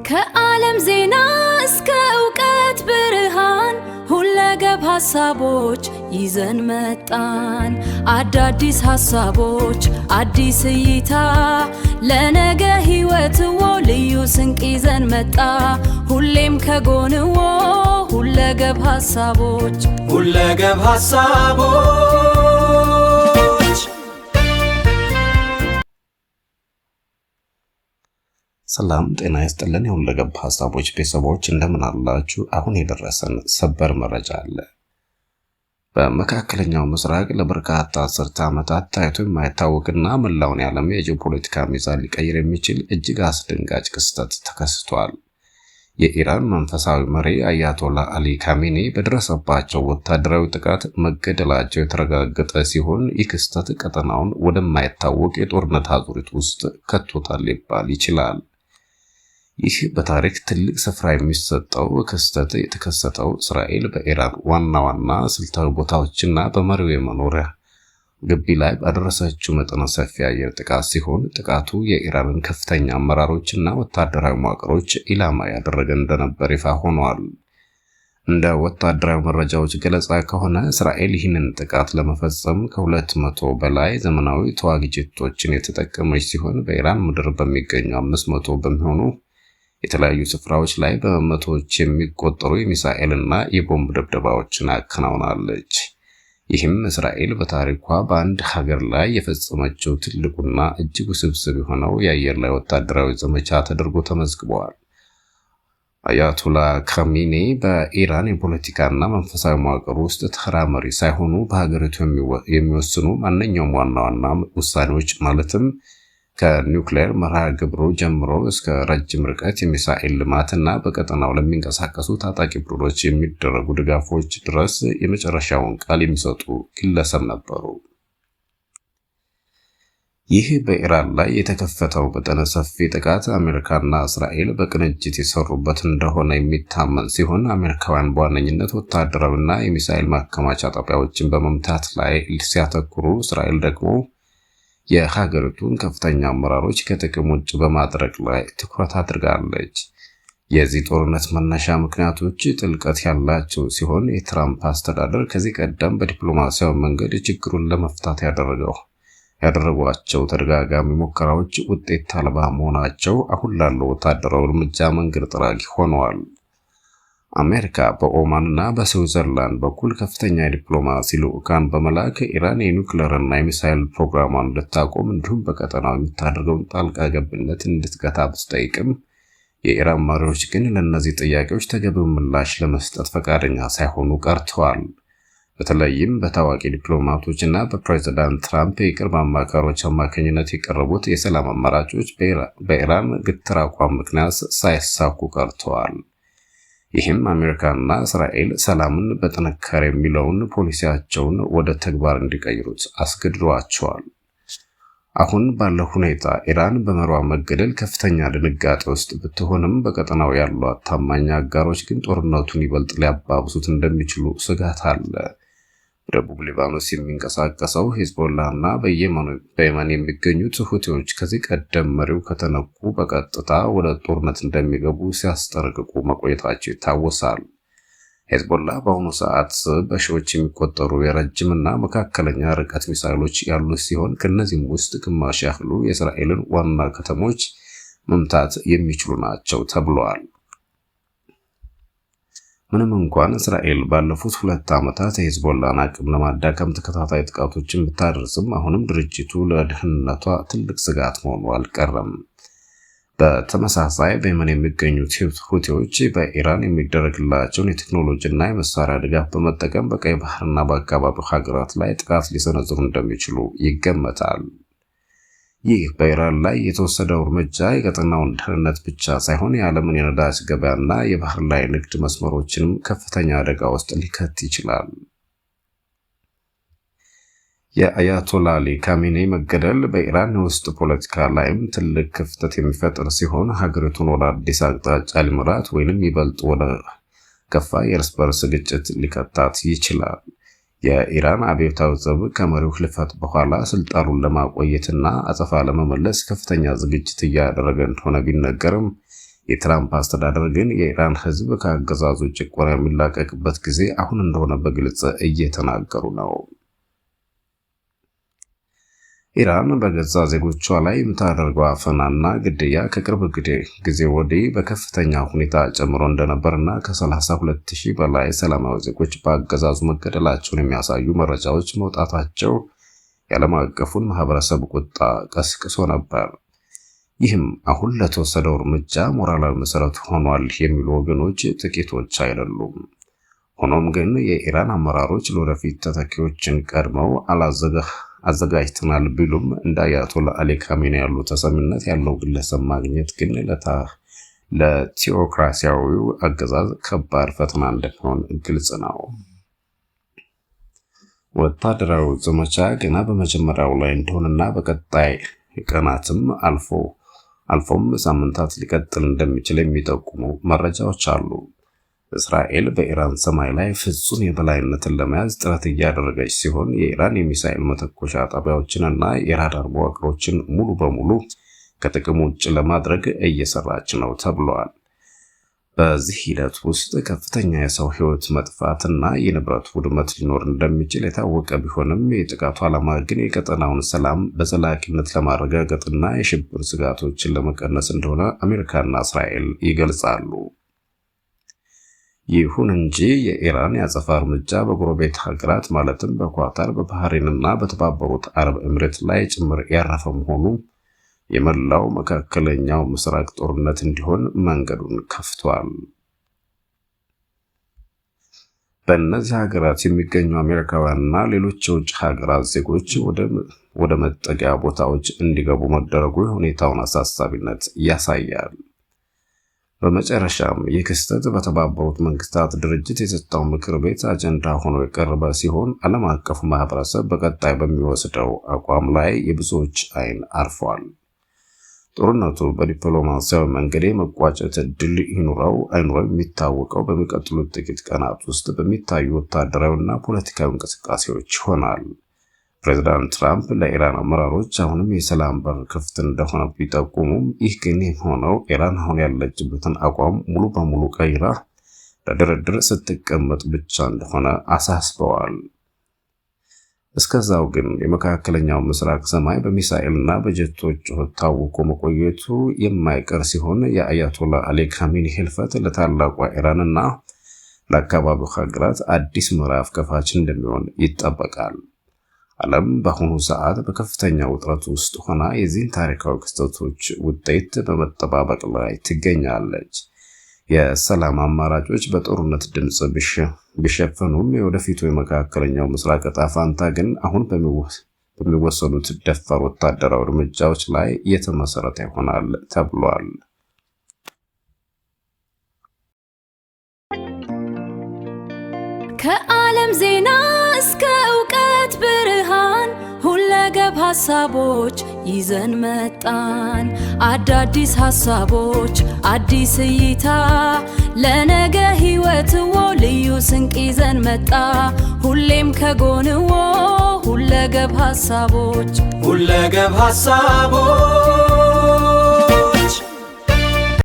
ከዓለም ዜና እስከ ዕውቀት ብርሃን ሁለገብ ሐሳቦች ይዘን መጣን። አዳዲስ ሐሳቦች አዲስ እይታ ለነገ ሕይወትዎ ልዩ ስንቅ ይዘን መጣ። ሁሌም ከጎንዎ ሁለገብ ሐሳቦች ሁለገብ ሐሳቦች። ሰላም ጤና ይስጥልን። የሁለገብ ሐሳቦች ቤተሰቦች እንደምን አላችሁ? አሁን የደረሰን ሰበር መረጃ አለ። በመካከለኛው ምስራቅ ለበርካታ አስርተ ዓመታት ታይቶ የማይታወቅና መላውን የዓለም የጂኦፖለቲካ ሚዛን ሊቀይር የሚችል እጅግ አስደንጋጭ ክስተት ተከስቷል። የኢራን መንፈሳዊ መሪ አያቶላ አሊ ካሜኒ በደረሰባቸው ወታደራዊ ጥቃት መገደላቸው የተረጋገጠ ሲሆን ይህ ክስተት ቀጠናውን ወደማይታወቅ የጦርነት አዙሪት ውስጥ ከቶታል ሊባል ይችላል። ይህ በታሪክ ትልቅ ስፍራ የሚሰጠው ክስተት የተከሰተው እስራኤል በኢራን ዋና ዋና ስልታዊ ቦታዎችና በመሪው የመኖሪያ ግቢ ላይ ባደረሰችው መጠነ ሰፊ አየር ጥቃት ሲሆን ጥቃቱ የኢራንን ከፍተኛ አመራሮችና ወታደራዊ መዋቅሮች ኢላማ ያደረገ እንደነበር ይፋ ሆኗል። እንደ ወታደራዊ መረጃዎች ገለጻ ከሆነ እስራኤል ይህንን ጥቃት ለመፈጸም ከ200 በላይ ዘመናዊ ተዋጊ ጄቶችን የተጠቀመች ሲሆን በኢራን ምድር በሚገኙ 500 በሚሆኑ የተለያዩ ስፍራዎች ላይ በመቶዎች የሚቆጠሩ የሚሳኤልና የቦምብ ድብደባዎችን አከናውናለች። ይህም እስራኤል በታሪኳ በአንድ ሀገር ላይ የፈጸመችው ትልቁና እጅግ ውስብስብ የሆነው የአየር ላይ ወታደራዊ ዘመቻ ተደርጎ ተመዝግቧል። አያቶላ ካሜኒ በኢራን የፖለቲካና መንፈሳዊ መዋቅር ውስጥ ተራ መሪ ሳይሆኑ በሀገሪቱ የሚወስኑ ማንኛውም ዋና ዋና ውሳኔዎች ማለትም ከኒውክሌር መርሃ ግብሩ ጀምሮ እስከ ረጅም ርቀት የሚሳኤል ልማትና በቀጠናው ለሚንቀሳቀሱ ታጣቂ ቡድኖች የሚደረጉ ድጋፎች ድረስ የመጨረሻውን ቃል የሚሰጡ ግለሰብ ነበሩ። ይህ በኢራን ላይ የተከፈተው መጠነ ሰፊ ጥቃት አሜሪካና እስራኤል በቅንጅት የሰሩበት እንደሆነ የሚታመን ሲሆን አሜሪካውያን በዋነኝነት ወታደራዊና የሚሳኤል ማከማቻ ጣቢያዎችን በመምታት ላይ ሲያተኩሩ፣ እስራኤል ደግሞ የሀገሪቱን ከፍተኛ አመራሮች ከጥቅም ውጭ በማድረግ ላይ ትኩረት አድርጋለች። የዚህ ጦርነት መነሻ ምክንያቶች ጥልቀት ያላቸው ሲሆን የትራምፕ አስተዳደር ከዚህ ቀደም በዲፕሎማሲያዊ መንገድ ችግሩን ለመፍታት ያደረጓቸው ተደጋጋሚ ሙከራዎች ውጤት አልባ መሆናቸው አሁን ላለው ወታደራዊ እርምጃ መንገድ ጠራጊ ሆነዋል። አሜሪካ በኦማንና በስዊዘርላንድ በኩል ከፍተኛ ዲፕሎማሲ ልዑካን በመላክ ኢራን የኒውክሌርና የሚሳኤል ፕሮግራሟን እንድታቆም እንዲሁም በቀጠናው የምታደርገውን ጣልቃ ገብነት እንድትገታ ብትጠይቅም የኢራን መሪዎች ግን ለእነዚህ ጥያቄዎች ተገቢው ምላሽ ለመስጠት ፈቃደኛ ሳይሆኑ ቀርተዋል። በተለይም በታዋቂ ዲፕሎማቶችና በፕሬዝዳንት ትራምፕ የቅርብ አማካሪዎች አማካኝነት የቀረቡት የሰላም አማራጮች በኢራን ግትር አቋም ምክንያት ሳይሳኩ ቀርተዋል። ይህም አሜሪካና እስራኤል ሰላምን በጥንካሬ የሚለውን ፖሊሲያቸውን ወደ ተግባር እንዲቀይሩት አስገድዷቸዋል። አሁን ባለው ሁኔታ ኢራን በመሪዋ መገደል ከፍተኛ ድንጋጤ ውስጥ ብትሆንም በቀጠናው ያሏት ታማኝ አጋሮች ግን ጦርነቱን ይበልጥ ሊያባብሱት እንደሚችሉ ስጋት አለ። በደቡብ ሊባኖስ የሚንቀሳቀሰው ሂዝቦላና በየመን የሚገኙት ሁቲዎች ከዚህ ቀደም መሪው ከተነኩ በቀጥታ ወደ ጦርነት እንደሚገቡ ሲያስጠነቅቁ መቆየታቸው ይታወሳል። ሂዝቦላ በአሁኑ ሰዓት በሺዎች የሚቆጠሩ የረጅምና መካከለኛ ርቀት ሚሳይሎች ያሉት ሲሆን ከነዚህም ውስጥ ግማሽ ያህሉ የእስራኤልን ዋና ከተሞች መምታት የሚችሉ ናቸው ተብሏል። ምንም እንኳን እስራኤል ባለፉት 2 ዓመታት የሂዝቦላን አቅም ለማዳከም ተከታታይ ጥቃቶችን ብታደርስም አሁንም ድርጅቱ ለደህንነቷ ትልቅ ስጋት መሆኑ አልቀረም። በተመሳሳይ በየመን የሚገኙት ሁቲዎች በኢራን የሚደረግላቸውን የቴክኖሎጂና የመሳሪያ ድጋፍ በመጠቀም በቀይ ባህርና በአካባቢው ሀገራት ላይ ጥቃት ሊሰነዝሩ እንደሚችሉ ይገመታል። ይህ በኢራን ላይ የተወሰደው እርምጃ የቀጠናውን ደህንነት ብቻ ሳይሆን የዓለምን የነዳጅ ገበያና የባህር ላይ ንግድ መስመሮችንም ከፍተኛ አደጋ ውስጥ ሊከት ይችላል። የአያቶላ አሊ ካሜኒ መገደል በኢራን ውስጥ ፖለቲካ ላይም ትልቅ ክፍተት የሚፈጥር ሲሆን ሀገሪቱን ወደ አዲስ አቅጣጫ ሊመራት ወይንም ይበልጥ ወደ ከፋ የእርስ በርስ ግጭት ሊከታት ይችላል። የኢራን አብዮታዊ ዘብ ከመሪው ህልፈት በኋላ ስልጣኑን ለማቆየትና አጸፋ ለመመለስ ከፍተኛ ዝግጅት እያደረገ እንደሆነ ቢነገርም የትራምፕ አስተዳደር ግን የኢራን ህዝብ ከአገዛዙ ጭቆና የሚላቀቅበት ጊዜ አሁን እንደሆነ በግልጽ እየተናገሩ ነው። ኢራን በገዛ ዜጎቿ ላይ የምታደርገው አፈናና ግድያ ከቅርብ ጊዜ ወዲህ በከፍተኛ ሁኔታ ጨምሮ እንደነበርና ከ32,000 በላይ ሰላማዊ ዜጎች በአገዛዙ መገደላቸውን የሚያሳዩ መረጃዎች መውጣታቸው የዓለም አቀፉን ማህበረሰብ ቁጣ ቀስቅሶ ነበር። ይህም አሁን ለተወሰደው እርምጃ ሞራላዊ መሰረት ሆኗል የሚሉ ወገኖች ጥቂቶች አይደሉም። ሆኖም ግን የኢራን አመራሮች ለወደፊት ተተኪዎችን ቀድመው አዘጋጅተናል ቢሉም እንደ አያቶላ አሊ ካሜኒ ያሉ ተሰሚነት ያለው ግለሰብ ማግኘት ግን ለቲኦክራሲያዊው አገዛዝ ከባድ ፈተና እንደሚሆን ግልጽ ነው። ወታደራዊ ዘመቻ ገና በመጀመሪያው ላይ እንደሆነና በቀጣይ ቀናትም አልፎም ሳምንታት ሊቀጥል እንደሚችል የሚጠቁሙ መረጃዎች አሉ። እስራኤል በኢራን ሰማይ ላይ ፍጹም የበላይነትን ለመያዝ ጥረት እያደረገች ሲሆን የኢራን የሚሳኤል መተኮሻ ጣቢያዎችንና የራዳር መዋቅሮችን ሙሉ በሙሉ ከጥቅም ውጭ ለማድረግ እየሰራች ነው ተብሏል። በዚህ ሂደት ውስጥ ከፍተኛ የሰው ሕይወት መጥፋትና የንብረት ውድመት ሊኖር እንደሚችል የታወቀ ቢሆንም የጥቃቱ ዓላማ ግን የቀጠናውን ሰላም በዘላቂነት ለማረጋገጥና የሽብር ስጋቶችን ለመቀነስ እንደሆነ አሜሪካና እስራኤል ይገልጻሉ። ይሁን እንጂ የኢራን የአጸፋ እርምጃ በጎረቤት ሀገራት ማለትም በኳታር፣ በባህሬንና በተባበሩት አረብ ኤምሬት ላይ ጭምር ያረፈ መሆኑ የመላው መካከለኛው ምስራቅ ጦርነት እንዲሆን መንገዱን ከፍቷል። በእነዚህ ሀገራት የሚገኙ አሜሪካውያንና ሌሎች የውጭ ሀገራት ዜጎች ወደ መጠጊያ ቦታዎች እንዲገቡ መደረጉ የሁኔታውን አሳሳቢነት ያሳያል። በመጨረሻም ይህ ክስተት በተባበሩት መንግስታት ድርጅት የጸጥታው ምክር ቤት አጀንዳ ሆኖ የቀረበ ሲሆን ዓለም አቀፉ ማህበረሰብ በቀጣይ በሚወስደው አቋም ላይ የብዙዎች አይን አርፏል። ጦርነቱ በዲፕሎማሲያዊ መንገድ መቋጨት እድል ይኑረው አይኑረው የሚታወቀው በሚቀጥሉት ጥቂት ቀናት ውስጥ በሚታዩ ወታደራዊና ፖለቲካዊ እንቅስቃሴዎች ይሆናል። ፕሬዝዳንት ትራምፕ ለኢራን አመራሮች አሁንም የሰላም በር ክፍት እንደሆነ ቢጠቁሙም ይህ ግን የሆነው ኢራን አሁን ያለችበትን አቋም ሙሉ በሙሉ ቀይራ ለድርድር ስትቀመጥ ብቻ እንደሆነ አሳስበዋል። እስከዛው ግን የመካከለኛው ምስራቅ ሰማይ በሚሳኤልና በጀቶች ታውቆ መቆየቱ የማይቀር ሲሆን የአያቶላ አሊ ካሜኒ ህልፈት ለታላቋ ኢራንና ለአካባቢው ሀገራት አዲስ ምዕራፍ ከፋች እንደሚሆን ይጠበቃል። ዓለም በአሁኑ ሰዓት በከፍተኛ ውጥረት ውስጥ ሆና የዚህን ታሪካዊ ክስተቶች ውጤት በመጠባበቅ ላይ ትገኛለች። የሰላም አማራጮች በጦርነት ድምጽ ቢሸፈኑም የወደፊቱ የመካከለኛው ምስራቅ ዕጣ ፈንታ ግን አሁን በሚወሰዱት ደፋር ወታደራዊ እርምጃዎች ላይ የተመሰረተ ይሆናል ተብሏል። ከዓለም ዜና እስከ እውቀት ብርሃን ሁለገብ ሐሳቦች ይዘን መጣን። አዳዲስ ሐሳቦች አዲስ እይታ ለነገ ሕይወትዎ ልዩ ስንቅ ይዘን መጣ። ሁሌም ከጎንዎ ሁለገብ ሐሳቦች ሁለገብ ሐሳቦች